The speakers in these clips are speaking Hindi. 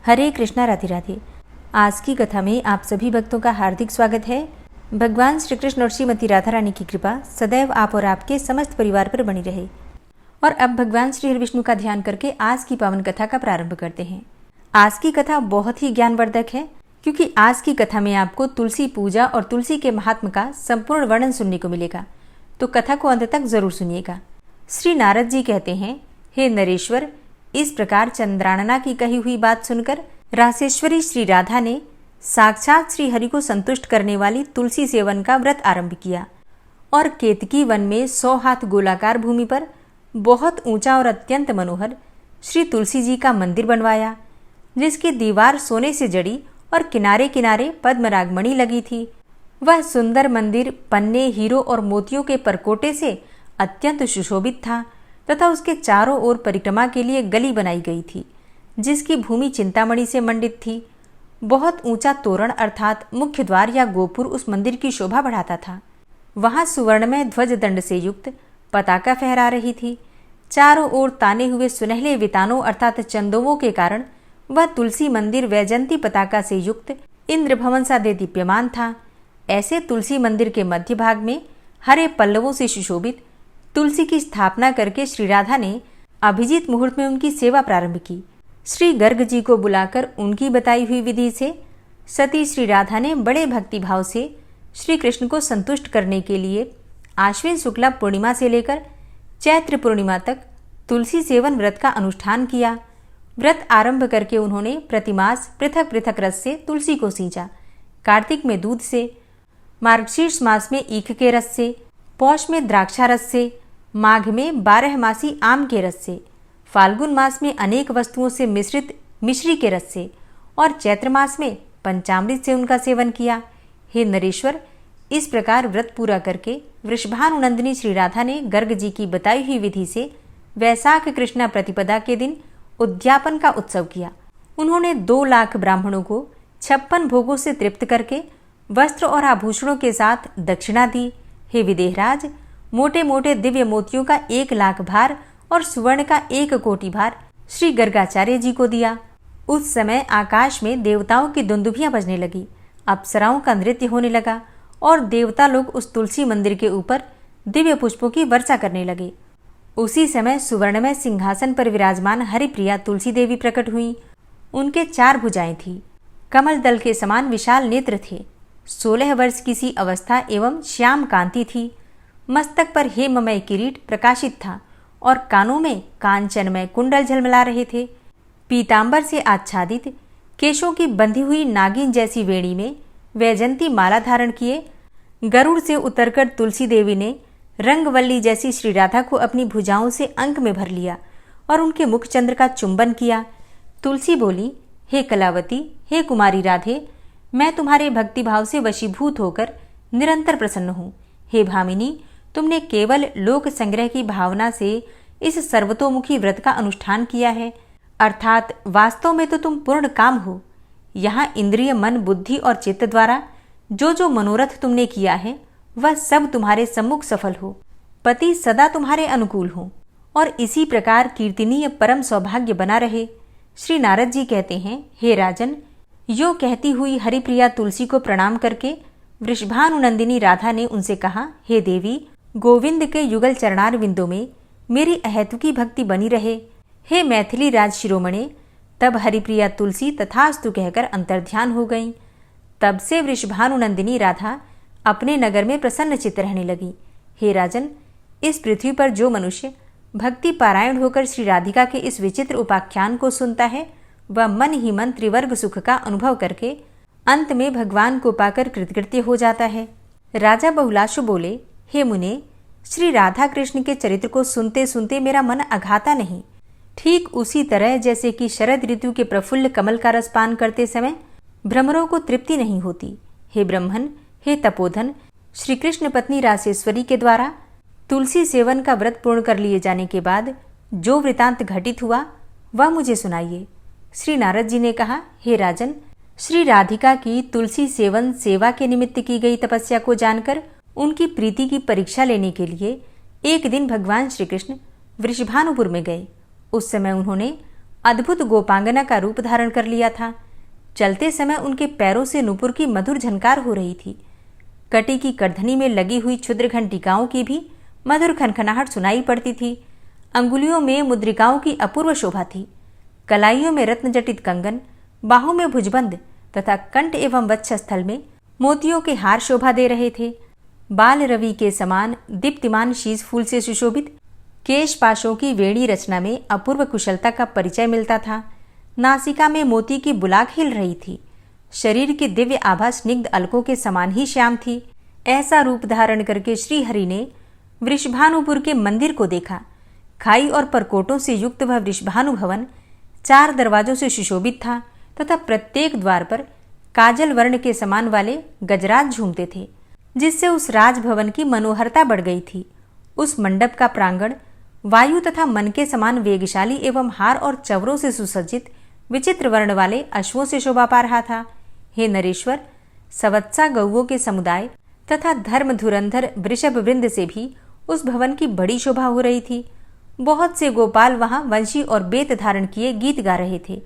हरे कृष्णा, राधे राधे। आज की कथा में आप सभी भक्तों का हार्दिक स्वागत है। भगवान श्री कृष्ण और श्रीमती राधा रानी की कृपा सदैव आप और आपके समस्त परिवार पर बनी रहे। और अब भगवान श्री हरि विष्णु का ध्यान करके आज की पावन कथा का प्रारंभ करते हैं। आज की कथा बहुत ही ज्ञानवर्धक है, क्योंकि आज की कथा में आपको तुलसी पूजा और तुलसी के महात्म का संपूर्ण वर्णन सुनने को मिलेगा। तो कथा को अंत तक जरूर सुनिएगा। श्री नारद जी कहते हैं, हे नरेश्वर, इस प्रकार चंद्रानना की कही हुई बात सुनकर रासेश्वरी श्री राधा ने साक्षात श्री हरि को संतुष्ट करने वाली तुलसी सेवन का व्रत आरंभ किया और केतकी वन में 100 हाथ गोलाकार भूमि पर बहुत ऊंचा और अत्यंत मनोहर श्री तुलसी जी का मंदिर बनवाया, जिसकी दीवार सोने से जड़ी और किनारे किनारे पद्मरागमणि लगी थी। वह सुंदर मंदिर पन्ने, हीरो और मोतियों के परकोटे से अत्यंत सुशोभित था तथा उसके चारों ओर परिक्रमा के लिए गली बनाई गई थी, जिसकी भूमि चिंतामणि से मंडित थी। बहुत ऊंचा तोरण अर्थात मुख्य द्वार या गोपुर उस मंदिर की शोभा बढ़ाता था। वहां सुवर्णमय ध्वज दंड से युक्त पताका फहरा रही थी। चारों ओर ताने हुए सुनहले वितानों अर्थात चंदोवों के कारण वह तुलसी मंदिर वैजंती पताका से युक्त इंद्र भवन सा दे दीप्यमान था। ऐसे तुलसी मंदिर के मध्य भाग में हरे पल्लवों से सुशोभित तुलसी की स्थापना करके श्री राधा ने अभिजीत मुहूर्त में उनकी सेवा प्रारंभ की। श्री गर्ग जी को बुलाकर उनकी बताई हुई विधि से सती श्री राधा ने बड़े भक्ति भाव से श्री कृष्ण को संतुष्ट करने के लिए आश्विन शुक्ला पूर्णिमा से लेकर चैत्र पूर्णिमा तक तुलसी सेवन व्रत का अनुष्ठान किया। व्रत आरंभ करके उन्होंने प्रतिमास पृथक पृथक रस से तुलसी को सींचा। कार्तिक में दूध से, मार्गशीर्ष मास में ईख के रस से, पौष में द्राक्षा रस से, माघ में 12 मासी आम के रस से, फाल्गुन मास में अनेक वस्तुओं से मिश्रित मिश्री के रस से और चैत्र मास में पंचामृत से उनका सेवन किया। हे नरेश्वर, इस प्रकार व्रत पूरा करके वृषभानुनंदिनी श्री राधा ने गर्ग जी की बताई हुई विधि से वैशाख कृष्णा प्रतिपदा के दिन उद्यापन का उत्सव किया। उन्होंने 2 लाख ब्राह्मणों को 56 भोगों से तृप्त करके वस्त्र और आभूषणों के साथ दक्षिणा दी। हे विदेहराज, मोटे मोटे दिव्य मोतियों का 1 लाख भार और सुवर्ण का 1 कोटि भार श्री गर्गाचार्य जी को दिया। उस समय आकाश में देवताओं की दुंदुभियां बजने लगी, अप्सराओं का नृत्य होने लगा और देवता लोग उस तुलसी मंदिर के ऊपर दिव्य पुष्पों की वर्षा करने लगे। उसी समय सुवर्णमय सिंहासन पर विराजमान हरिप्रिया तुलसी देवी प्रकट हुई। उनके 4 भुजाएं थी, कमल दल के समान विशाल नेत्र थे, 16 वर्ष की सी अवस्था एवं श्याम कांति थी। मस्तक पर हेममय किरीट प्रकाशित था और कानों में कांचनमय कुंडल झलमला रहे थे। पीतांबर से आच्छादित केशों की बंधी हुई नागिन जैसी वेणी में वैजंती माला धारण किए गरुड़ से उतरकर तुलसी देवी ने रंगवल्ली जैसी श्री राधा को अपनी भुजाओं से अंक में भर लिया और उनके मुख चंद्र का चुंबन किया। तुलसी बोली, हे कलावती, हे कुमारी राधे, मैं तुम्हारे भक्तिभाव से वशीभूत होकर निरंतर प्रसन्न हूँ। हे भामिनी, तुमने केवल लोक संग्रह की भावना से इस सर्वतोमुखी व्रत का अनुष्ठान किया है, अर्थात वास्तव में तो तुम पूर्ण काम हो। यहाँ इंद्रिय, मन, बुद्धि और चित्त द्वारा जो जो मनोरथ तुमने किया है वह सब तुम्हारे सम्मुख सफल हो। पति सदा तुम्हारे अनुकूल हो और इसी प्रकार कीर्तनीय परम सौभाग्य बना रहे। श्री नारद जी कहते हैं, हे राजन, यो कहती हुई हरिप्रिया तुलसी को प्रणाम करके वृषभानुनंदिनी राधा ने उनसे कहा, हे देवी, गोविंद के युगल चरणार विंदों में मेरी अहेतुकी भक्ति बनी रहे। हे मैथिली राज शिरोमणे। तब हरिप्रिया तुलसी तथास्तु कहकर अंतर्ध्यान हो गईं। तब से वृषभानुनंदिनी राधा अपने नगर में प्रसन्न चित्त रहने लगी। हे राजन, इस पृथ्वी पर जो मनुष्य भक्ति पारायण होकर श्री राधिका के इस विचित्र उपाख्यान को सुनता है, वह मन ही मन त्रिवर्ग सुख का अनुभव करके अंत में भगवान को पाकर कृतकृत्य हो जाता है। राजा बहुलाशु बोले, हे मुने, श्री राधा कृष्ण के चरित्र को सुनते सुनते मेरा मन अघाता नहीं। ठीक उसी तरह जैसे कि शरद ऋतु के प्रफुल्ल कमल का रस पान करते समय भ्रमरों को तृप्ति नहीं होती। हे ब्रह्मन, हे तपोधन, श्री कृष्ण पत्नी रासेश्वरी के द्वारा तुलसी सेवन का व्रत पूर्ण कर लिए जाने के बाद जो वृतांत घटित हुआ वह मुझे सुनाइए। श्री नारद जी ने कहा, हे राजन, श्री राधिका की तुलसी सेवन सेवा के निमित्त की गई तपस्या को जानकर उनकी प्रीति की परीक्षा लेने के लिए एक दिन भगवान श्री कृष्ण वृषभानुपुर में गए। उस समय उन्होंने अद्भुत गोपांगना का रूप धारण कर लिया था। चलते समय उनके पैरों से नूपुर की मधुर झनकार हो रही थी। कटी की करधनी में लगी हुई क्षुद्र घंटिकाओं की भी मधुर खनखनाहट सुनाई पड़ती थी। अंगुलियों में मुद्रिकाओं की अपूर्व शोभा थी। कलाइयों में रत्नजटित कंगन, बाहों में भुजबंद तथा कंठ एवं वक्षस्थल में मोतियों के हार शोभा दे रहे थे। बाल रवि के समान दीप्तिमान शीश फूल से सुशोभित केश पाशों की वेणी रचना में अपूर्व कुशलता का परिचय मिलता था। नासिका में मोती की बुलाक हिल रही थी। शरीर की दिव्य आभा स्निग्ध अलकों के समान ही श्याम थी। ऐसा रूप धारण करके श्री हरि ने वृषभानुपुर के मंदिर को देखा। खाई और परकोटों से युक्त वह वृषभानु भवन 4 दरवाजों से सुशोभित था तथा प्रत्येक द्वार पर काजल वर्ण के समान वाले गजराज झूमते थे, जिससे उस राजभवन की मनोहरता बढ़ गई थी। उस मंडप का प्रांगण वायु तथा मन के समान वेगशाली एवं हार और चवरों से सुसज्जित विचित्र वर्ण वाले अश्वों से शोभा पा रहा था। हे नरेश्वर, सवत्सा गौओं के समुदाय तथा धर्म धुरंधर वृषभ वृंद से भी उस भवन की बड़ी शोभा हो रही थी। बहुत से गोपाल वहां वंशी और बेत धारण किए गीत गा रहे थे।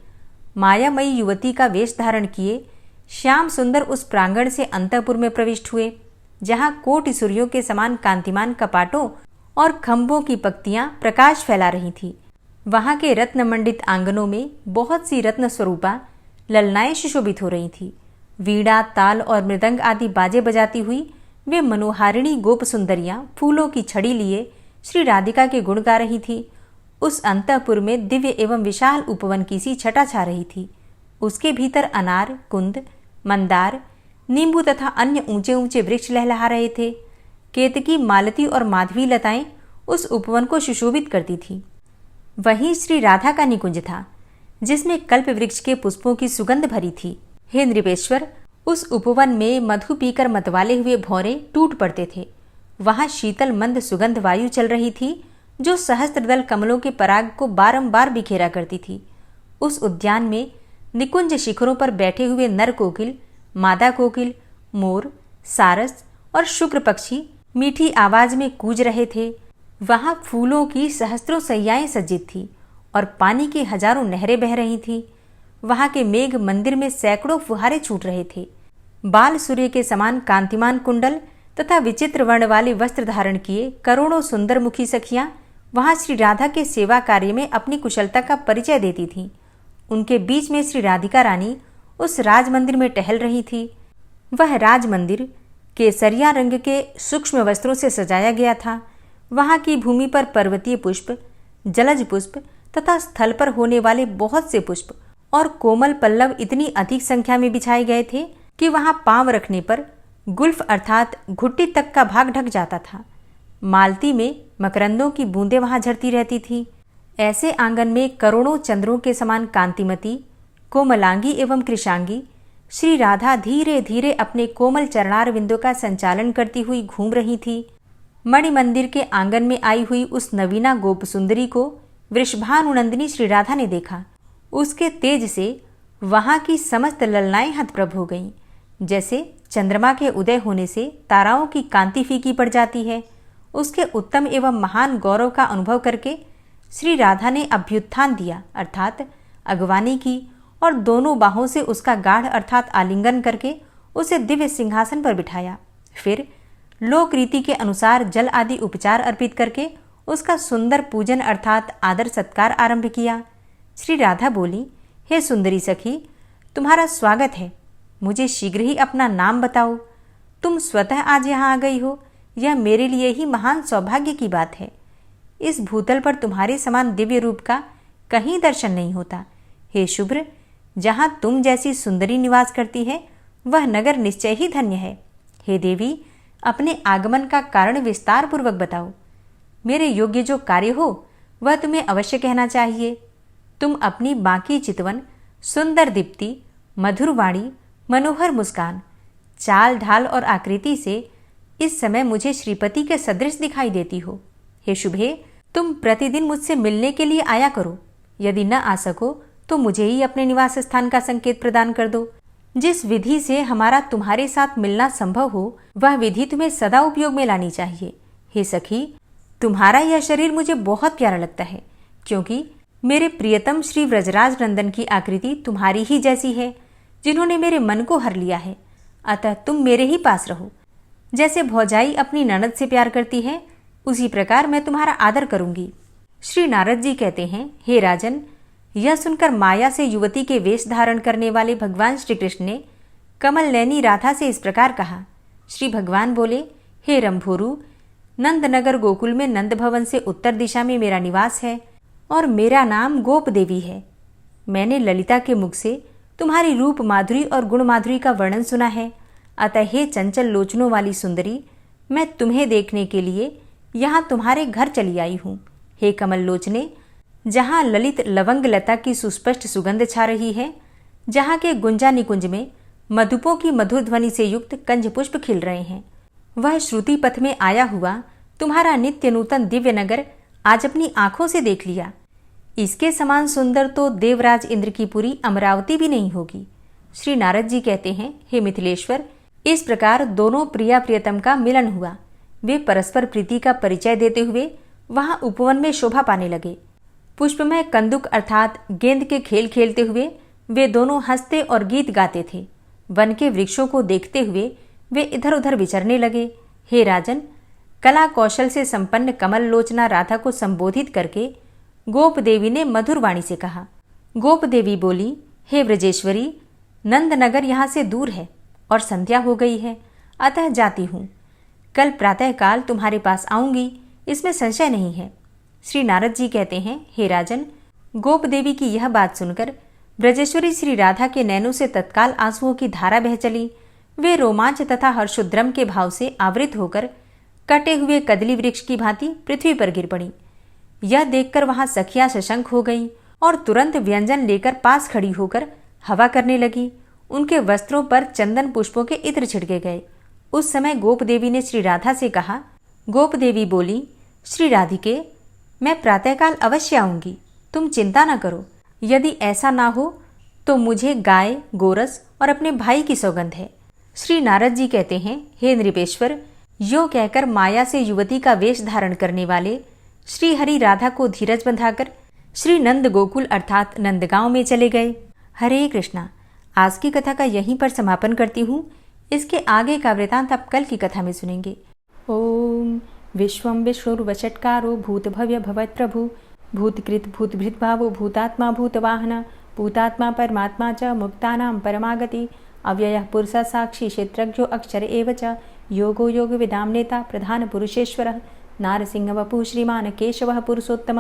मायामयी युवती का वेश धारण किए श्याम सुंदर उस प्रांगण से अंतःपुर में प्रविष्ट हुए, जहां कोटि सूर्यों के समान कांतिमान कपाटों और खंभों की पंक्तियां प्रकाश फैला रही थी। वहां के रत्न मंडित आंगनों में बहुत सी रत्न स्वरूपा ललनाएं सुशोभित हो रही थी। वीणा, ताल और मृदंग आदि बाजे बजाती हुई वे मनोहारिणी गोप सुंदरियां फूलों की छड़ी लिए श्री राधिका के गुण गा रही थी। उस अंतःपुर में दिव्य एवं विशाल उपवन की सी छटा छा रही थी। उसके भीतर अनार, कुंद, मंदार, नींबू तथा अन्य ऊंचे ऊंचे वृक्ष लहलहा रहे थे। केतकी, मालती और माधवी लताएं उस उपवन को सुशोभित करती थी। वहीं श्री राधा का निकुंज था, जिसमें कल्प वृक्ष के पुष्पों की सुगंध भरी थी। हे नृपेश्वर, उस उपवन में मधु पीकर मतवाले हुए भौरे टूट पड़ते थे। वहां शीतल मंद सुगंध वायु चल रही थी, जो सहस्त्रदल कमलों के पराग को बारंबार बिखेरा करती थी। उस उद्यान में निकुंज शिखरों पर बैठे हुए नर कोकिल, मादा कोकिल, मोर, सारस और शुक्र पक्षी मीठी आवाज में कूज रहे थे। वहां फूलों की सहस्त्रों सैयाएं सज्जित थी और पानी की हजारों नहरें बह रही थी। वहां के मेघ मंदिर में सैकड़ों फुहारे छूट रहे थे। बाल सूर्य के समान कांतिमान कुंडल तथा विचित्र वर्ण वाले वस्त्र धारण किए करोड़ों सुंदर मुखी सखियां वहां श्री राधा के सेवा कार्य में अपनी कुशलता का परिचय देती थीं। उनके बीच में श्री राधिका रानी उस राजमंदिर में टहल रही थी। वह राजमंदिर केसरिया रंग के सूक्ष्म वस्त्रों से सजाया गया था। वहां की भूमि पर पर्वतीय पुष्प, जलज पुष्प तथा स्थल पर होने वाले बहुत से पुष्प और कोमल पल्लव इतनी अधिक संख्या में बिछाए गए थे कि वहां पांव रखने पर गुल्फ अर्थात घुट्टी तक का भाग ढक जाता था। मालती में मकरंदों की बूंदें वहां झरती रहती थी। ऐसे आंगन में करोड़ों चंद्रों के समान कांतिमती, कोमलांगी एवं कृशांगी श्री राधा धीरे धीरे अपने कोमल चरणार विंदों का संचालन करती हुई घूम रही थी। मणि मंदिर के आंगन में आई हुई उस नवीना गोप सुंदरी को वृषभानुनंदिनी श्री राधा ने देखा। उसके तेज से वहां की समस्त ललनाएं हतप्रभ हो गईं, जैसे चंद्रमा के उदय होने से ताराओं की कांति फीकी पड़ जाती है। उसके उत्तम एवं महान गौरव का अनुभव करके श्री राधा ने अभ्युत्थान दिया अर्थात अगवानी की और दोनों बाहों से उसका गाढ़ अर्थात आलिंगन करके उसे दिव्य सिंहासन पर बिठाया। फिर लोक रीति के अनुसार जल आदि उपचार अर्पित करके उसका सुंदर पूजन अर्थात आदर सत्कार आरंभ किया। श्री राधा बोली, हे सुंदरी सखी, तुम्हारा स्वागत है। मुझे शीघ्र ही अपना नाम बताओ। तुम स्वतः आज यहाँ आ गई हो, यह मेरे लिए ही महान सौभाग्य की बात है। इस भूतल पर तुम्हारे समान दिव्य रूप का कहीं दर्शन नहीं होता। हे शुभ्र, जहाँ तुम जैसी सुंदरी निवास करती है वह नगर निश्चय ही धन्य है। हे देवी, अपने आगमन का कारण विस्तार पूर्वक बताओ। मेरे योग्य जो कार्य हो वह तुम्हें अवश्य कहना चाहिए। तुम अपनी बाकी चितवन, सुंदर दीप्ति, मधुर वाणी, मनोहर मुस्कान, चाल ढाल और आकृति से इस समय मुझे श्रीपति के सदृश दिखाई देती हो। हे शुभे, तुम प्रतिदिन मुझसे मिलने के लिए आया करो। यदि न आ सको तो मुझे ही अपने निवास स्थान का संकेत प्रदान कर दो। जिस विधि से हमारा तुम्हारे साथ मिलना संभव हो वह विधि तुम्हें सदा उपयोग में लानी चाहिए। हे सखी, तुम्हारा यह शरीर मुझे बहुत प्यारा लगता है, क्योंकि मेरे प्रियतम श्री व्रजराज नंदन की आकृति तुम्हारी ही जैसी है, जिन्होंने मेरे मन को हर लिया है। अतः तुम मेरे ही पास रहो। जैसे भौजाई अपनी ननद से प्यार करती है, उसी प्रकार मैं तुम्हारा आदर करूंगी। श्री नारद जी कहते हैं, हे राजन, यह सुनकर माया से युवती के वेश धारण करने वाले भगवान श्री कृष्ण ने कमल नैनी राधा से इस प्रकार कहा। श्री भगवान बोले, हे रंभोरु, नंदनगर गोकुल में नंद भवन से उत्तर दिशा में मेरा निवास है और मेरा नाम गोप देवी है। मैंने ललिता के मुख से तुम्हारी रूप माधुरी और गुण माधुरी का वर्णन सुना है। अतः हे चंचल लोचनों वाली सुंदरी, मैं तुम्हें देखने के लिए यहाँ तुम्हारे घर चली आई हूँ। हे कमल लोचने, जहाँ ललित लवंग लता की सुस्पष्ट सुगंध छा रही है, जहाँ के गुंजा निकुंज में मधुपों की मधुर ध्वनि से युक्त कंज पुष्प खिल रहे हैं, वह श्रुति पथ में आया हुआ तुम्हारा नित्य नूतन दिव्य नगर आज अपनी आंखों से देख लिया। इसके समान सुंदर तो देवराज इंद्र की पुरी अमरावती भी नहीं होगी। श्री नारद जी कहते हैं, हे मिथिलेश्वर, इस प्रकार दोनों प्रिया प्रियतम का मिलन हुआ। वे परस्पर प्रीति का परिचय देते हुए वहां उपवन में शोभा पाने लगे। पुष्पमय कंदुक अर्थात गेंद के खेल खेलते हुए वे दोनों हंसते और गीत गाते थे। वन के वृक्षों को देखते हुए वे इधर उधर विचरने लगे। हे राजन, कला कौशल से संपन्न कमल लोचना राधा को संबोधित करके गोप देवी ने मधुर वाणी से कहा। गोप देवी बोली, हे व्रजेश्वरी, नंदनगर यहाँ से दूर है और संध्या हो गई है, अतः जाती हूँ। कल प्रातःकाल तुम्हारे पास आऊंगी, इसमें संशय नहीं है। श्री नारद जी कहते हैं, हे राजन, गोप देवी की यह बात सुनकर ब्रजेश्वरी श्री राधा के नैनों से तत्काल आंसुओं की धारा बह चली। वे रोमांच तथा हर्षोद्रम के भाव से आवृत होकर कटे हुए कदली वृक्ष की भांति पृथ्वी पर गिर पड़ी। यह देखकर वहां सखियां सशंक हो गईं और तुरंत व्यंजन लेकर पास खड़ी होकर हवा करने लगी। उनके वस्त्रों पर चंदन पुष्पों के इत्र छिड़के गए। उस समय गोप देवी ने श्री राधा से कहा। गोप देवी बोली, श्री राधिके, मैं प्रातःकाल अवश्य आऊंगी, तुम चिंता न करो। यदि ऐसा ना हो तो मुझे गाय, गोरस और अपने भाई की सौगंध है। श्री नारद जी कहते हैं, हे नृपेश्वर, यो कहकर माया से युवती का वेश धारण करने वाले श्री हरि राधा को धीरज बंधाकर श्री नंद गोकुल अर्थात नंदगांव में चले गए। हरे कृष्णा। आज की कथा का यहीं पर समापन करती हूँ। इसके आगे का वृतांत आप कल की कथा में सुनेंगे। ओम विश्वं विष्णुर्वषट्कारो भूतभव्य भवत्प्रभु भूतकृत भूतभृत भावो भूतात्मा भूतवाहन भूतात्मा परमात्मा च मुक्तानां परमागति अव्ययः पुरुषः साक्षी क्षेत्रज्ञो अक्षर एव च योगो योग विदाम नेता प्रधान पुरुषेश्वरः नारसिंह वपुः श्रीमान केशवः पुरुषोत्तम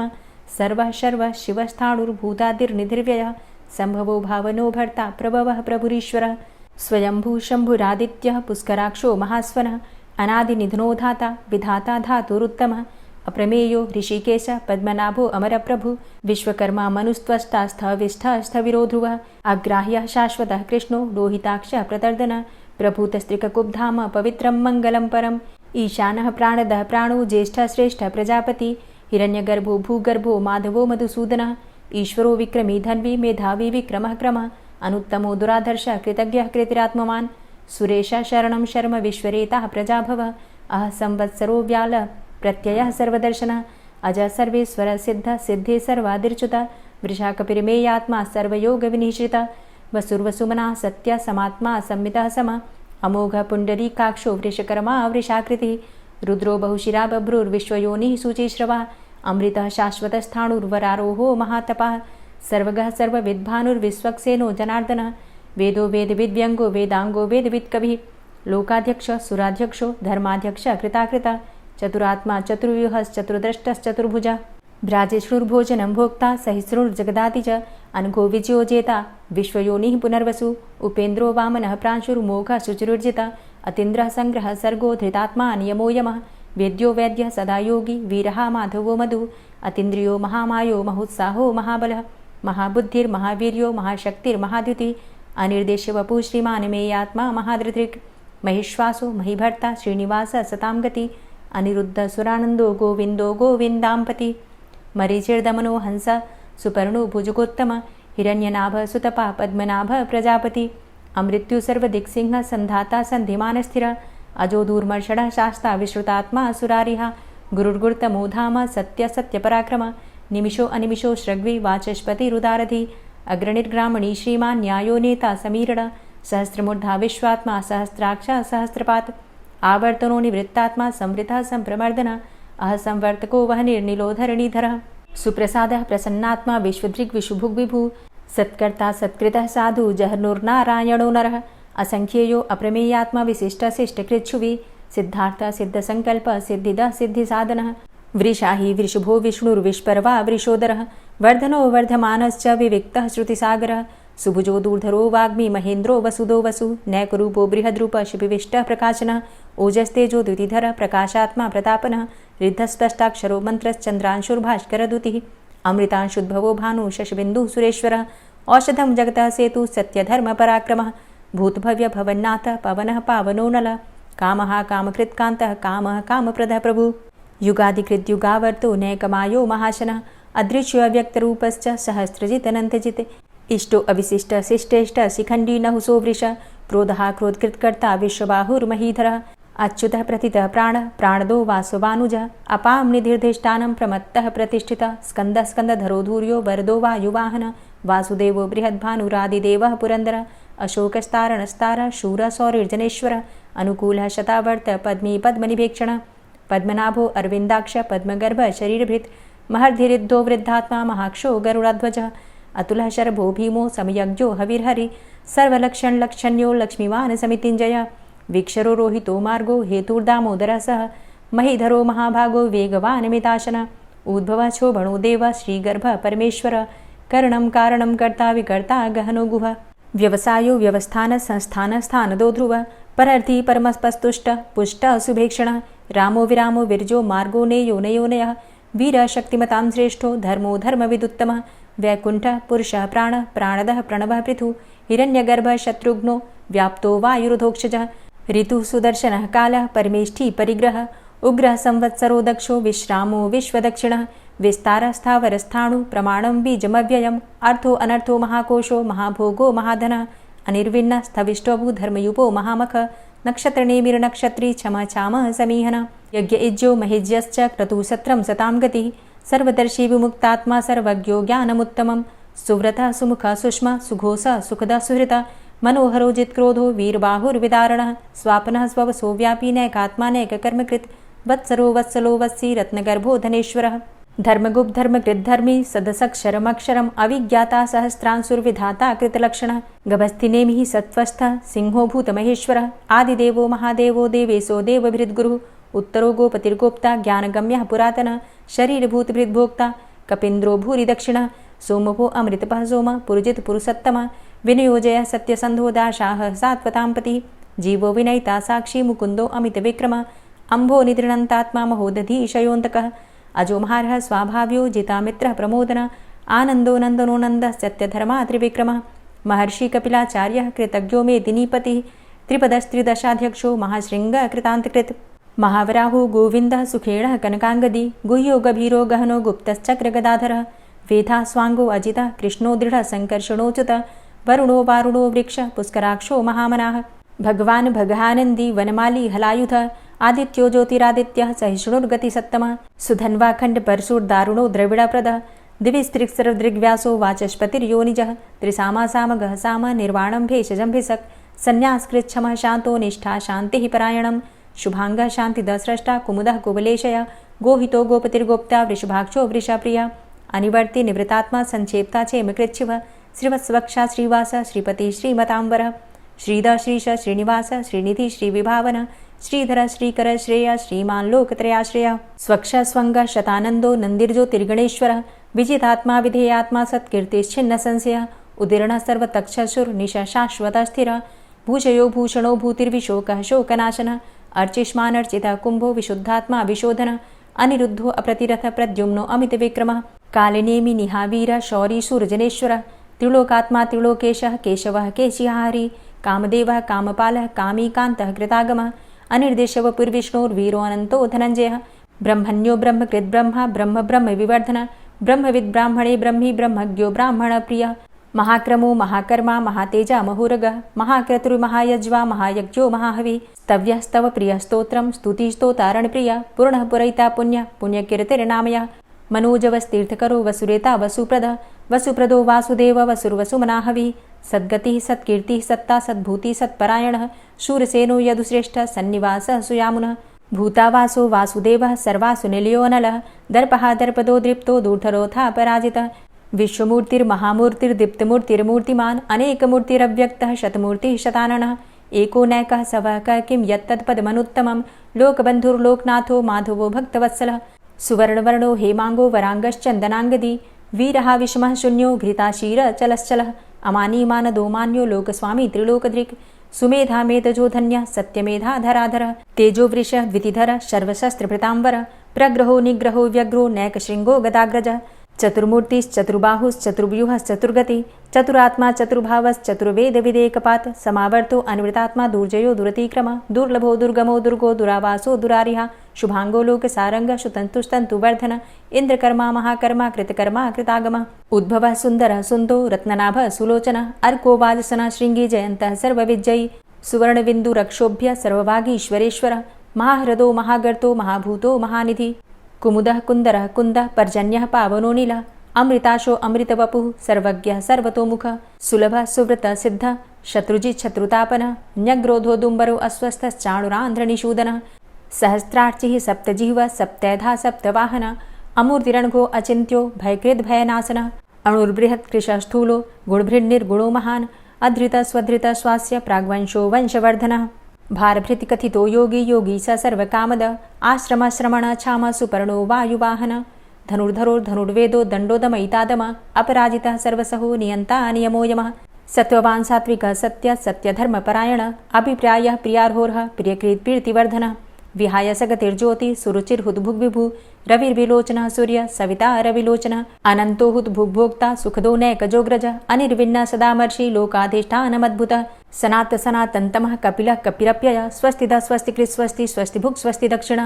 सर्वः शर्वः शिवस्थाणुर्भूतादिर्निधिर्व्ययः संभवो भावनो भर्ता प्रभवः प्रभुरीश्वरः स्वयंभू शंभुरादित्यः पुष्कराक्षो महास्वनः अनादिनिधनो धाता विधाता धातुरुत्तमः अप्रमेयो ऋषिकेश पद्मनाभो अमरप्रभु विश्वकर्मा मनुस्त्वष्टा स्थविष्ठः स्थविरो ध्रुवः अग्राह्यः शाश्वतः कृष्णो लोहिताक्षः प्रतर्दन प्रभूतस्त्रिककुब्धाम पवित्रं मङ्गलं परम् ईशानः प्राणदः प्राणो ज्येष्ठः श्रेष्ठः प्रजापति हिरण्यगर्भो भूगर्भो माधवो मधुसूदनः ईश्वरो विक्रमी धन्वी मेधावी विक्रमः क्रमः अनुत्तमो दुराधर्षः कृतज्ञः कृतिरात्मवान् सुरेशः शरणं शर्म विश्वरेताः प्रजाभवः अह संवत्सरो व्याल प्रत्ययः सर्वदर्शनः अज सर्वेश्वर सिद्ध सिद्धे सर्वादिर्च्युतः वृषाकपिर्मेयात्मा सर्वयोगविनिश्रितः वसुर्वसुमनः सत्य समात्मा संमितः समः अमोघ पुण्डरीकाक्षो वृषकर्मा वृषाकृतिः रुद्रो बहुशिरा बभ्रुर्विश्वयोनिः शुचिश्रवः अमृतः शाश्वतस्थाणुर्वरारोहो महातपः सर्वगः सर्वविद्भानुर्विश्वक्सेनो जनार्दनः वेदो वेदविद्व्यङ्गो वेदाङ्गो वेदवित्कविः लोकाध्यक्षः सुराध्यक्षो धर्माध्यक्षः कृताकृतः चतुरात्मा चतुर्व्यूहश्चतुर्द्रष्टश्चतुर्भुजः भ्राजेष्णुर्भोजनं भोक्ता सहिष्णुर्जगदाति च अनघो विजयोजेता विश्वयोनिः पुनर्वसु उपेन्द्रो वामनः प्रांशुर्मोघः शुचिरुर्जितः अतीन्द्रः संग्रहः सर्गो धृतात्मा नियमो यमः वेद्यो वैद्यः सदा योगी वीरः माधवो मधु अतीन्द्रियो महामायो महोत्साहो महाबलः महाबुद्धिर्महावीर्यो महाशक्तिर्महाद्युतिः अनिर्देश्य वपुः श्रीमान् मेयात्मा महाधृतिर् महिश्वासो महीभर्ता श्रीनिवासः सतां गति अनिरुद्ध सुरानन्दो गोविन्दो गोविन्दाम्पति मरीचिर्दमनो हंस सुपर्णो भुजगोत्तम हिरण्यनाभ सुतपा पद्मनाभ प्रजापति अमृत्यु सर्वदिक्सिंह संधाता संधिमानस्थिर अजो दूर्मर्षणः शास्ता विश्रुतात्मा सुरारिः गुरुर्गुर्तमो धाम सत्य सत्यपराक्रम निमिषो अनिमिषो श्रग्वी वाचस्पतिरुदारधि अग्रणिर्ग्रामणी श्रीमान् न्यायो नेता समीरण सहस्रमूर्धा विश्वात्मा सहस्राक्षा सहस्रपात आवर्तनो निवृत्तात्मा संवृता संप्रमर्दन अहसंवर्तको वह निर्निलोधरणीधरः सुप्रसादः प्रसन्नात्मा विश्वदृग्विशुभुग् विभु सत्कर्ता सत्कृतः साधु जहर्नुर्नारायणो नरः असंख्येयो अप्रमेयात्मा विशिष्टशिष्टकृच्छुवि सिद्धार्थ सिद्धसंकल्प सिद्धिदः सिद्धिसाधनः वृषाहि वृषभो विष्णुर्विष्पर्वा वृषोदरः वर्धनो वर्धमानश्च विविक्तः श्रुतिसागरः सुभुजो दूर्धरो वाग्मी महेन्द्रो वसुदो वसु नैकरूपो बृहद्रूप शिपिविष्टः प्रकाशनः ओजस्तेजो द्युतिधर प्रकाशात्मा प्रतापनः रिद्धस्पष्टाक्षरो मन्त्रश्चन्द्रांशुर्भास्करदुतिः अमृतांशुद्भवो भानु शशबिन्दुः सुरेश्वरः औषधं जगतः सेतु सत्यधर्मपराक्रमः भूतभव्य भवन्नाथ पवनः पावनो नलः कामः कामकृत्कान्तः कामः कामप्रदः प्रभु युगादिकृद्युगावर्तो नैकमायो महाशनः अदृश्यो अव्यक्तरूपश्च सहस्रजितनन्तजित् इष्टो अविशिष्ट शिष्टेष्ट शिखण्डी नहुसो वृष क्रोधः क्रोधकृत्कर्ता विश्वबाहुर्महीधरः अच्युतः प्रतितः प्राणः प्राणदो वासवानुजः अपां निधिर्धिष्ठानं प्रमत्तः प्रतिष्ठितः स्कन्दः स्कन्दधरो धूर्यो वरदो वायुवाहनः वासुदेवो बृहद्भानुरादिदेवः पुरन्दरः अशोकस्तारणस्तारः शूरः सौरिर्जनेश्वरः अनुकूलः शतावर्त पद्मी पद्मनिभेक्षणः पद्मनाभो अरविन्दाक्ष पद्मगर्भ शरीरभृत् महर्धिरिद्धो वृद्धात्मा महाक्षो गरुडाध्वजः अतुलः शरभो भीमो समयज्ञो हविर्हरि सर्वलक्षणलक्षण्यो लक्ष्मीवान् समितिञ्जयः वीक्षरो रोहितो मार्गो हेतुर्दामोदरः सह महीधरो महाभागो वेगवान् मिताशनः उद्भवः क्षोभणो देवः श्रीगर्भः परमेश्वरः करणं कारणं कर्ता विकर्ता गहनो गुहः व्यवसायो व्यवस्थान संस्थान स्थानदो ध्रुवः परर्थी परमस्पस्तुष्टः पुष्टः सुभेक्षणः रामो विरामो विरजो मार्गो नेयो नयोनयः वीरः शक्तिमतां श्रेष्ठो धर्मो धर्मविदुत्तमः वैकुण्ठः पुरुषः प्राणः प्राणदः प्रणवः पृथुः हिरण्यगर्भः शत्रुघ्नो व्याप्तो वायुरुधोक्षजः ऋतुः सुदर्शनः कालः परमेष्ठी परिग्रहः उग्रः संवत्सरो दक्षो विश्रामो विश्वदक्षिणः विस्तारस्थावरस्थाणु प्रमाणं बीजमव्ययम् अर्थो अनर्थो महाकोशो महाभोगो महाधनः अनिर्विण्णः स्थविष्टोभू धर्मयुपो महामख नक्षत्रनेमिर्नक्षत्री क्षमा क्षामः समीहनः यज्ञ इज्यो महेज्यश्च क्रतुसत्रं सतां गतिः सर्वदर्शी विमुक्तात्मा सर्वज्ञो ज्ञानमुत्तमं सुव्रतः सुमुखः सुष्मा सुघोषः सुखदः सुहृतः मनोहरो जित्क्रोधो वीरबाहुर्विदारणः स्वापनः स्ववसो व्यापी नैकात्मा नैककर्मकृत् वत्सरो वत्सलो वत्सी रत्नगर्भो धनेश्वरः धर्मगुप्त धर्मकृद्धर्मी सदसक्षरमक्षरम् अविज्ञाता सहस्रांशुर्विधाता कृतलक्षणः गभस्तिनेमिः सत्त्वस्थः सिंहो भूतमहेश्वरः आदिदेवो महादेवो देवेशो देवभृद्गुरुः उत्तरो गोपतिर्गोप्ता ज्ञानगम्यः पुरातनः शरीरभूतभृद्भोक्ता कपीन्द्रो भूरि दक्षिणः सोमभो अमृतपः सोमः पुरुजित पुरुषोत्तमः विनयोजयः सत्यसन्धो दाशाः सात्वतां जीवो विनयिता साक्षी मुकुन्दो अमितविक्रमः अम्भो निद्रणन्तात्मा महोदधीशयोऽन्तकः अजोमहारः स्वाभाव्यो जितामित्रः प्रमोदनः आनन्दो नन्दनो नन्दः सत्यधर्मा त्रिविक्रमः महर्षि कपिलाचार्यः कृतज्ञो मेदिनीपतिः त्रिपदस्त्रिदशाध्यक्षो महाशृङ्गः कृतान्तकृत् महावराहो गोविन्दः सुखेणः कनकाङ्गदी गुह्यो गभीरो गहनो गुप्तश्चक्रगदाधरः वेधा स्वाङ्गो अजितः कृष्णो दृढः सङ्कर्षणोच्युतः वरुणो वारुणो वृक्षः पुष्कराक्षो महामनाः भगवान् भगानन्दी वनमाली हलायुधः आदित्यो ज्योतिरादित्यः सहिष्णुर्गतिसत्तमः सुधन्वाखण्डपरशुर्दारुणो द्रविडप्रदः दिविस्त्रिक्सरदृग्व्यासो वाचस्पतिर्योनिजः त्रिसामासामगः साम निर्वाणं भेषजम्भिषक् सन्न्यासकृच्छमः शान्तो निष्ठा शान्तिः परायणं शुभाङ्गः शान्तिदस्रष्टा कुमुदः कुवलेशयः गोहितो गोपतिर्गोप्ता वृषभाक्षो वृषाप्रियः अनिवर्ति निवृतात्मा संक्षेप्ता चेमकृच्छिवः श्रीवत्सवक्षा श्रीवास श्रीपति श्रीमतांबरः श्रीधर श्रीश श्रीनिवास श्रीनिधि श्रीविभावन श्रीधर श्रीकर श्रेय श्रीमान् लोकत्रयाश्रयः स्वक्ष स्वङ्ग शतानन्दो नन्दिर्ज्योतिर्गणेश्वरः विजितात्मा विधेयात्मा सत्कीर्तिश्छिन्न संशयः उदीर्णः सर्वतक्षशुर्निश शाश्वतः स्थिरः भूषयो भूषणो भूतिर्विशोकः शोकनाशनः अर्चिष्मानर्चितः कुम्भो विशुद्धात्मा विशोधनः अनिरुद्धो अप्रतिरथ प्रद्युम्नो अमितविक्रमः कालिनेमि निहावीर शौरी शूरजनेश्वरः त्रिलोकात्मा त्रिलोकेशः केशवः केशिहारी कामदेवः कामपालः कामीकान्तः कृतागमः अनिर्देशवपुर्विष्णोर्वीरो अनन्तो धनञ्जयः ब्रह्मण्यो ब्रह्मकृद्ब्रह्मा ब्रह्म ब्रह्म विवर्धनः ब्रह्मविद्ब्राह्मणे ब्रह्मी ब्रह्मज्ञो ब्राह्मणप्रियः महाक्रमो महाकर्मा महातेजा महोरगः महाक्रतुर्महायज्वा महायज्ञो महाहवि स्तव्यः स्तव प्रियः स्तोत्रं स्तुतिस्तोतारणप्रियः पूर्णः पुरयिता पुण्यः पुण्यकीर्तिर्नामयः मनोजवस्तीर्थकरो वसुरेता वसुप्रद वसुप्रदो वासुदेव वसुर्वसुमनाहवि सद्गतिः सत्कीर्तिः सत्ता सद्भूतिः सत्परायणः शूरसेनो यदुश्रेष्ठः सन्निवासः सुयामुनः भूतावासो वासुदेवः सर्वासु निलयोऽनलः दर्पः दर्पदो दृप्तो दूर्धरोऽथा पराजितः विश्वमूर्तिर्महामूर्तिर्दीप्तमूर्तिर्मूर्तिमान् अनेकमूर्तिरव्यक्तः शतमूर्तिः शताननः एको नैकः सवकः किं यत्तत्पदमनुत्तमं लोकबन्धुर्लोकनाथो माधवो भक्तवत्सलः सुवर्णवर्णो हेमाङ्गो वराङ्गश्चन्दनाङ्गदी वीरः विषमः शून्यो घृताशीरचलश्चलः अमानीमानदो मान्यो लोकस्वामी त्रिलोकदृक् सुमेधा मेधजो धन्यः सत्यमेधाधराधरः तेजोवृषः द्वितिधरः सर्वशस्त्रभृताम्बरः प्रग्रहो निग्रहो व्यग्रो नैकशृङ्गो गदाग्रजः चतुर्मूर्तिश्चतुर्बाहुश्चतुर्व्यूहश्चतुर्गति चतुरात्मा चतुर्भावश्चतुर्वेदविदेकपात् समावर्तो अनुवृतात्मा दुर्जयो दुरतिक्रम दुर्लभो दुर्गमो दुर्गो दुरावासो दुरारिहा शुभांगो लोकसारंगः सुतन्तुस्तन्तुवर्धन इन्द्रकर्मा महाकर्मा कृतकर्मा कृतागमः उद्भवः सुन्दरः सुन्दो रत्ननाभः सुलोचनः अर्को वाजसनः शृङ्गी जयन्तः सर्वविजयी सुवर्णबिन्दुरक्षोभ्य सर्वभागीश्वरेश्वरः महाह्रदो महागर्तो महाभूतो महानिधि कुमुदः कुन्दरः कुन्दः पर्जन्यः पावनो नीलः अमृताशो अमृतवपुः सर्वज्ञः सर्वतोमुखः सुलभः सुव्रतः सिद्धः शत्रुजित् शत्रुतापनः न्यग्रोधो दुम्बरो अस्वस्थश्चाणुरान्ध्रनिषूदनः सहस्रार्चिः सप्तजिह्वः सप्तैधा सप्तवाहनः अमूर्तिरणघो अचिन्त्यो भयकृद्भयनाशनः अणुर्बृहत् कृशः स्थूलो गुणभृन्निर्गुणो महान् अधृतः स्वधृतः स्वास्य प्राग्वंशो वंशवर्धनः भारभृति कथितो योगी योगी स सर्वकामद आश्रम श्रमण छाम सुपर्णो वायुवाहन धनुर्धरोर्धनुर्वेदो दण्डोदमयितादम अपराजितः सर्वसहो नियन्ता नियमो यमः सत्त्ववान् सात्विकः सत्य सत्यधर्मपरायण अभिप्रायः प्रियार्होर्ह प्रियकृत् प्रीतिवर्धनः विहाय सगतिर्ज्योति सुरुचिर्हुद्भुग्विभु रविर्विलोचनः सूर्य सविता रविलोचनः अनन्तो हुद्भुग्भोक्ता सुखदो नैकजोग्रज अनिर्विण्ण सदामर्षि लोकाधिष्ठानमद्भुतः सनात सनातन्तमः कपिलः कपिरप्यय स्वस्तिदः स्वस्तिकृत् स्वस्ति स्वस्तिभुक् स्वस्ति दक्षिण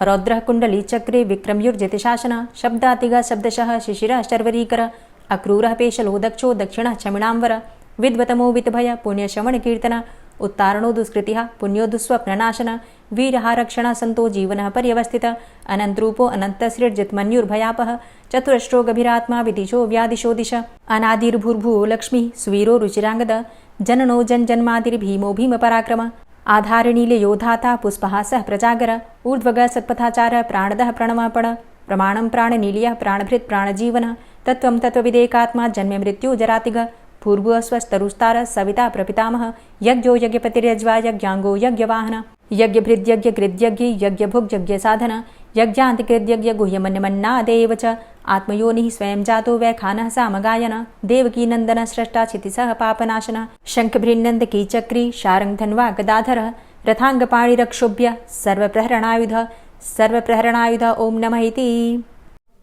रौद्रः कुण्डली चक्रे विक्रम्युर्जितशासन शब्दातिगः शब्दशः शिशिरः शर्वरीकर अक्रूरः पेशलो दक्षो दक्षिणः क्षमिणाम्बर विद्वतमो वितभय पुण्यश्रवणकीर्तन उत्तारणो दुष्कृतिः पुण्यो दुःस्वप्ननाशन वीरः रक्षणः सन्तो जीवनः पर्यवस्थितः अनन्तरूपो अनन्तसृर्जितमन्युर्भयापः चतुरश्रो गभीरात्मा विदिशो व्यादिशो दिश अनादिर्भूर्भुवो लक्ष्मीः सुवीरो रुचिराङ्गद जननो जन्मादिर्भीमो भीमपराक्रम आधारनीलयोधाता पुष्पहासः प्रजागर ऊर्ध्वगः सत्पथाचारः प्राणदः प्रणवपण प्रमाणं प्राणनीलयः प्राणभृत् प्राणजीवनः तत्त्वं तत्त्वविदेकात्मा जन्ममृत्यु जरातिग पूर्वः स्वस्तरुस्तारः सविता प्रपितामह यज्ञो यज्ञपतिर्यज्वा यज्ञाङ्गो यज्ञवाहन यज्ञभृद्यज्ञकृद्यज्ञ यज्ञभुग्यज्ञसाधन यज्ञान्तिकृद्यज्ञ गुह्यमन्यमन्नादेव च आत्मयोनिः स्वयं जातो वैखानः सामगायन देवकी नन्दन स्रष्टा क्षितिसः पापनाशन शङ्खभृन्नन्द कीचक्री शारङ्गधन्वा गदाधरः रथाङ्गपाणिरक्षोभ्य सर्वप्रहरणायुध ओं नमः इति।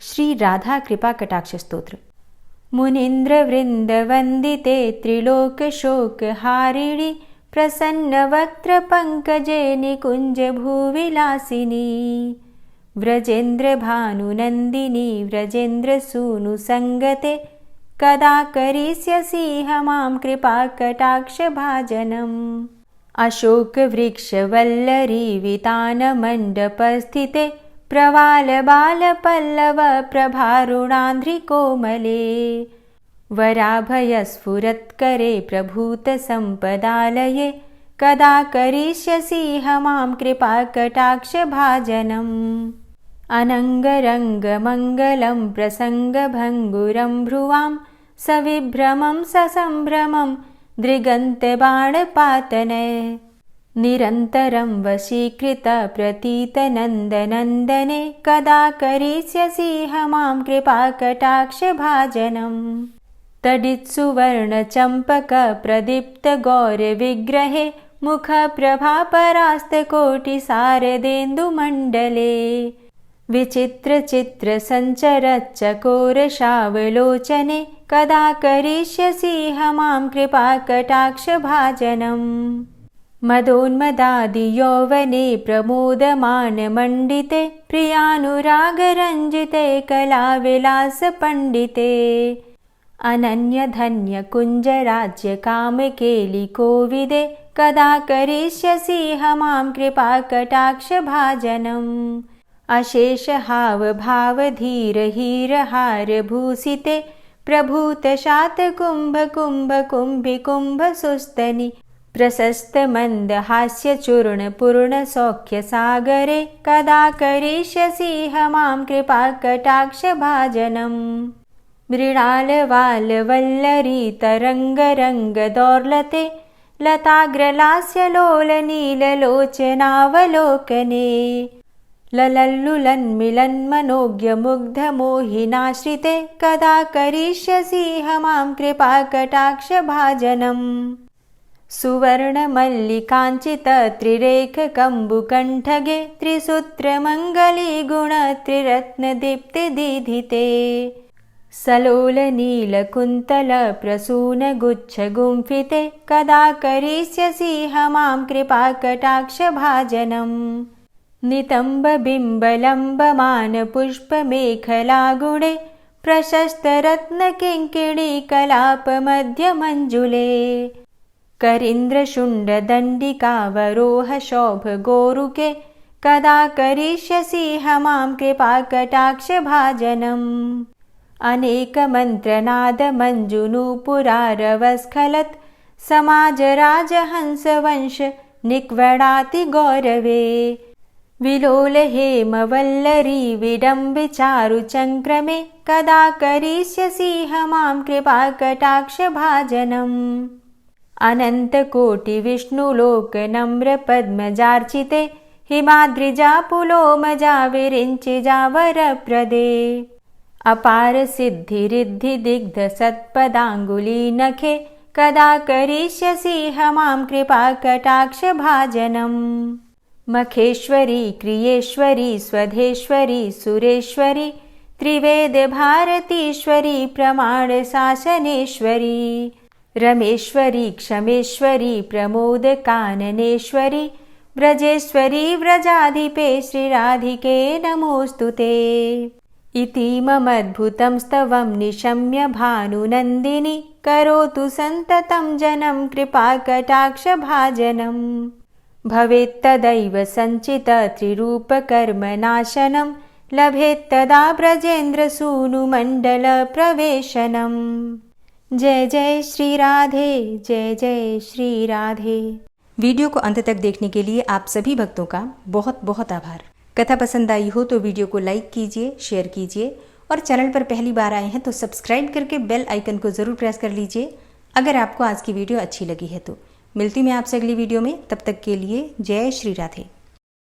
श्री राधा कृपा कटाक्ष स्तोत्र। मुनीन्द्रवृन्दवन्दिते त्रिलोकशोकहारिणि प्रसन्नवक्त्रपङ्कजे निकुञ्जभूविलासिनी व्रजेन्द्रभानुनन्दिनी व्रजेन्द्रसूनुसङ्गते कदा करिष्यसि मां कृपाकटाक्षभाजनम् अशोकवृक्षवल्लरी वितानमण्डपस्थिते प्रवालबालपल्लव प्रभारुणान्ध्रिकोमले वराभयस्फुरत्करे प्रभूतसम्पदालये कदा करिष्यसि मां कृपाकटाक्षभाजनम् अनङ्गरङ्गमङ्गलं प्रसङ्गभङ्गुरं भ्रुवां सविभ्रमं ससम्भ्रमं दृगन्तबाणपातने निरन्तरं वशीकृत प्रतीतनन्दनन्दने कदा करिष्यसि मां कृपाकटाक्षभाजनम् तडित्सुवर्णचम्पकप्रदीप्तगौरविग्रहे मुखप्रभापरास्तकोटिसारदेन्दुमण्डले विचित्रचित्रसञ्चरच्चकोरशावलोचने कदा करिष्यसि मां कृपाकटाक्षभाजनम् मदोन्मदादियौवने प्रमोदमानमण्डिते प्रियानुरागरञ्जिते कलाविलासपण्डिते अनन्यधन्यकुञ्जराज्यकामकेलिकोविदे कदा करिष्यसि मां कृपाकटाक्षभाजनम् अशेष हाव भाव धीर हीर हार भूषिते प्रभूत शात कुंभ कुंभ कुंभि कुंभ सुस्तनि प्रशस्त मंद हास्य चूर्ण पूर्ण सौख्य सागरे कदा करिष्यसि मां कृपा कटाक्ष भाजनम् मृणाल वाल वल्लरी तरंग रंग दौर्लते लताग्रलास्य लोल नील लोचनावलोकने ललल्लुलन्मिलन्मनोज्ञ मुग्ध मोहिनाश्रिते कदा करिष्यसि मां कृपा कटाक्ष भाजनम् सुवर्ण मल्लिकाञ्चित त्रिरेख कम्बुकण्ठगे त्रिसूत्र मङ्गली गुण त्रिरत्न दीप्ति दीधिते सलोल नील कुन्तल प्रसून गुच्छ गुम्फिते कदा करिष्यसि मां कृपा कटाक्ष भाजनम् नितंब बिम्बलम्बमान पुष्प मेखला गुणे प्रशस्त रत्न किङ्किणी कलाप मध्य मंजुले करीन्द्र शुण्ड दण्डिकावरोह शोभ गोरुके कदा करिष्यसि मां कृपा कटाक्ष भाजनम् अनेक मंत्रनाद मंजुनूपुरारवस्खलत् समाज राजहंस वंश निक्वडाति गौरवे विलोल हेम वल्लरी विडम्बि चारु चंक्रमे कदा करिष्यसि मां कृपा कटाक्ष भाजनम् अनंत कोटि विष्णुलोक नम्र पद्मजार्चिते हिमाद्रिजा पुलोमजा विरिञ्चिजा वरप्रदे अपार सिद्धि रिद्धि दिग्ध सत्पदांगुली नखे कदा करिष्यसि मां कृपा कटाक्ष भाजनम् मखेश्वरी क्रियेश्वरी स्वधेश्वरी सुरेश्वरी त्रिवेद भारतीश्वरी प्रमाण शासनेश्वरी रमेश्वरी क्षमेश्वरी प्रमोद काननेश्वरी व्रजेश्वरी व्रजाधिपे श्रीराधिके नमोस्तुते इति ममद्भुतं स्तवं निशम्य भानुनन्दिनी करोतु सन्ततं जनं कृपा कटाक्ष भाजनम् भवेत्तदैव सञ्चित त्रिरूपकर्मनाशनं लभेत्तदा ब्रजेन्द्र सूनुमण्डल प्रवेशनम् जय जय श्री राधे, जय जय श्री राधे। वीडियो को अंत तक देखने के लिए आप सभी भक्तों का बहुत बहुत आभार। कथा पसंद आई हो तो वीडियो को लाइक कीजिए, शेयर कीजिए और चैनल पर पहली बार आए हैं तो सब्सक्राइब करके बेल आइकन को ज़रूर प्रेस कर लीजिए अगर आपको आज की वीडियो अच्छी लगी है तो। मिलती मैं आपसे अगली वीडियो में, तब तक के लिए जय श्री राधे।